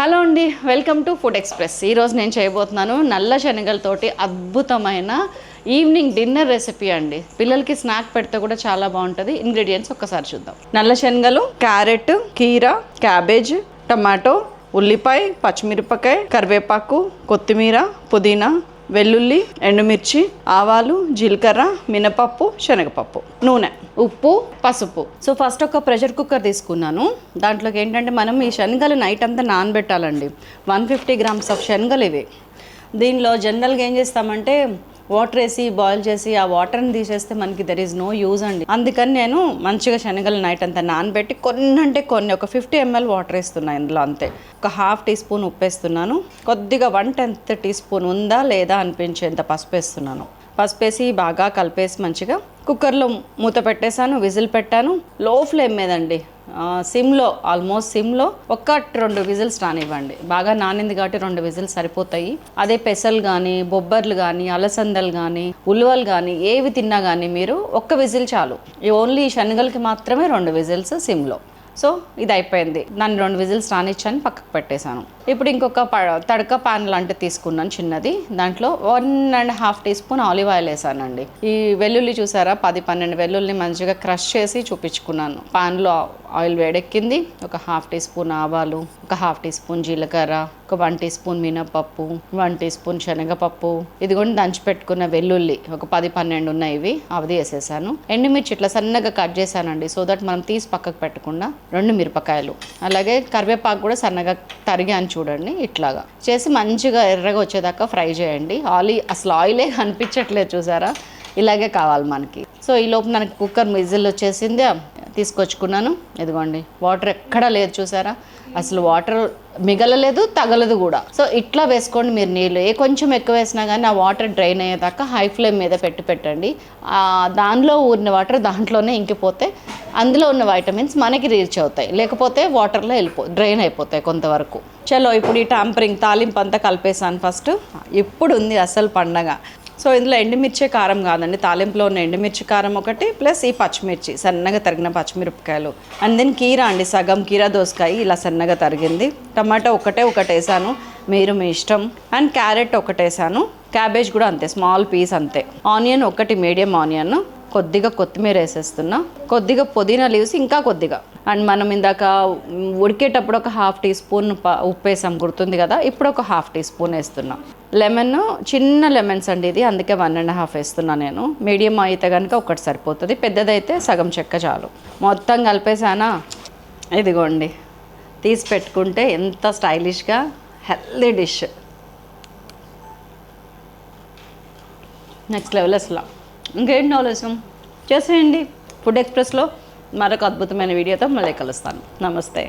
Hello అండి, welcome to food express. ఈరోజు నేను చేయబోతున్నాను నల్ల శనగలతోటి అద్భుతమైన ఈవినింగ్ డిన్నర్ రెసిపీ అండి. పిల్లలకి స్నాక్ పెడితే కూడా చాలా బాగుంటుంది. ఇంగ్రీడియంట్స్ ఒక్కసారి చూద్దాం. నల్ల శనగలు, క్యారెట్, కీరా, క్యాబేజ్, టమాటో, ఉల్లిపాయ, పచ్చిమిరపకాయ, కరివేపాకు, కొత్తిమీర, పుదీనా, వెల్లుల్లి, ఎండుమిర్చి, ఆవాలు, జీలకర్ర, మినపప్పు, శనగపప్పు, నూనె, ఉప్పు, పసుపు. సో ఫస్ట్ ఒక ప్రెషర్ కుక్కర్ తీసుకున్నాను. దాంట్లోకి ఏంటంటే మనం ఈ శనగలు నైట్ అంతా నానబెట్టాలండి. 150 grams ఆఫ్ శనగలు ఇవి. దీనిలో జనరల్గా ఏం చేస్తామంటే వాటర్ వేసి బాయిల్ చేసి ఆ వాటర్ని తీసేస్తే మనకి దెర్ ఈజ్ నో యూజ్ అండి. అందుకని నేను మంచిగా శనగలు నైట్ అంతా నానబెట్టి కొన్ని ఒక 50 ml వాటర్ వేస్తున్నాను ఇందులో. అంతే ఒక ½ టీ స్పూన్ ఉప్పు వేస్తున్నాను. కొద్దిగా 1/10 టీ స్పూన్ ఉందా లేదా అనిపించేంత పసుపు వేస్తున్నాను. పసుపు వేసి బాగా కలిపేసి మంచిగా కుక్కర్లో మూత పెట్టేశాను. విజిల్ పెట్టాను. లో ఫ్లేమ్ మీదండి, సిమ్లో, ఆల్మోస్ట్ సిమ్లో 1-2 విజిల్స్ రానివ్వండి. బాగా నానింది కాబట్టి 2 విజిల్స్ సరిపోతాయి. అదే పెసలు కానీ, బొబ్బర్లు కానీ, అలసందలు కానీ, ఉలువలు కానీ ఏవి తిన్నా కానీ మీరు 1 విజిల్ చాలు. ఓన్లీ శనగలకి మాత్రమే 2 విజిల్స్ సిమ్లో. సో ఇది అయిపోయింది. దాన్ని 2 విజిల్స్ రానిచ్చాను, పక్కకు పెట్టేశాను. ఇప్పుడు ఇంకొక తడక పాన్ లాంటిది తీసుకున్నాను చిన్నది. దాంట్లో 1.5 టీ స్పూన్ ఆలివ్ ఆయిల్ వేసానండి. ఈ వెల్లుల్లి చూసారా, 10-12 వెల్లుల్ని మంచిగా క్రష్ చేసి చూపించుకున్నాను. పాన్లో ఆయిల్ వేడెక్కింది. ఒక ½ టీ స్పూన్ ఆవాలు, ఒక ½ టీ స్పూన్ జీలకర్ర, ఒక 1 టీ స్పూన్ మినపప్పు, 1 టీ స్పూన్ శనగపప్పు, ఇది కూడా దంచి పెట్టుకున్న వెల్లుల్లి ఒక 10-12 ఉన్నాయి, ఇవి అవది వేసేసాను. ఎండుమిర్చి ఇట్లా సన్నగా కట్ చేశానండి, సో దట్ మనం తీసి పక్కకు పెట్టకుండా. 2 మిరపకాయలు, అలాగే కరివేపాకు కూడా సన్నగా తరిగాను చూడండి. ఇట్లాగా చేసి మంచిగా ఎర్రగా వచ్చేదాకా ఫ్రై చేయండి. అసలు ఆయిలే కనిపించట్లేదు చూసారా, ఇలాగే కావాలి మనకి. సో ఈ లోపు మనకి కుక్కర్ విజిల్ వచ్చేసింది, తీసుకొచ్చుకున్నాను. ఇదిగోండి, వాటర్ ఎక్కడా లేదు చూసారా, అసలు వాటర్ మిగలలేదు, తగలదు కూడా. సో ఇట్లా వేసుకోండి మీరు నీళ్ళు. కొంచెం ఎక్కువ వేసినా కానీ ఆ వాటర్ డ్రైన్ అయ్యేదాకా హై ఫ్లేమ్ మీద పెట్టండి. దానిలో ఊరిన వాటర్ దాంట్లోనే ఇంకిపోతే అందులో ఉన్న వైటమిన్స్ మనకి రీచ్ అవుతాయి, లేకపోతే వాటర్లో డ్రైన్ అయిపోతాయి కొంతవరకు. చలో ఇప్పుడు ఈ తాలింపు అంతా కలిపేసాను ఫస్ట్. ఇప్పుడు ఉంది అసలు పండగ. సో ఇందులో ఎండుమిర్చి కారం కాదండి, తాలింపులో ఉన్న ఎండుమిర్చి కారం ఒకటి, ప్లస్ ఈ పచ్చిమిర్చి సన్నగా తరిగిన పచ్చిమిరపకాయలు, అండ్ దెన్ కీరా అండి, సగం కీరా దోసకాయ ఇలా సన్నగా తరిగింది. టమాటో ఒకటే వేసాను, మీరు మీ ఇష్టం. అండ్ క్యారెట్ వేసాను. క్యాబేజ్ కూడా అంతే, స్మాల్ పీస్ అంతే. ఆనియన్ ఒకటి, మీడియం ఆనియన్. కొద్దిగా కొత్తిమీర వేసేస్తున్నా, కొద్దిగా పుదీనా లీవ్స్ ఇంకా కొద్దిగా. అండ్ మనం ఇందాక ఉడికేటప్పుడు ఒక ½ టీ స్పూన్ ఉప్పు వేసాం, గుర్తుంది కదా. ఇప్పుడు ఒక ½ టీ స్పూన్ వేస్తున్నా. లెమన్, చిన్న లెమన్స్ అండి ఇది, అందుకే 1.5 వేస్తున్నా నేను. మీడియం అయితే కనుక ఒకటి సరిపోతుంది, పెద్దదైతే సగం చెక్క చాలు. మొత్తం కలిపేసానా, ఇదిగోండి తీసి పెట్టుకుంటే ఎంత స్టైలిష్గా హెల్దీ డిష్. నెక్స్ట్ లెవెల్ అసలు. ఇంకేంటి ఆలోచన చేసేయండి. ఫుడ్ ఎక్స్ప్రెస్లో మరొక అద్భుతమైన వీడియోతో మళ్ళీ కలుస్తాను. నమస్తే.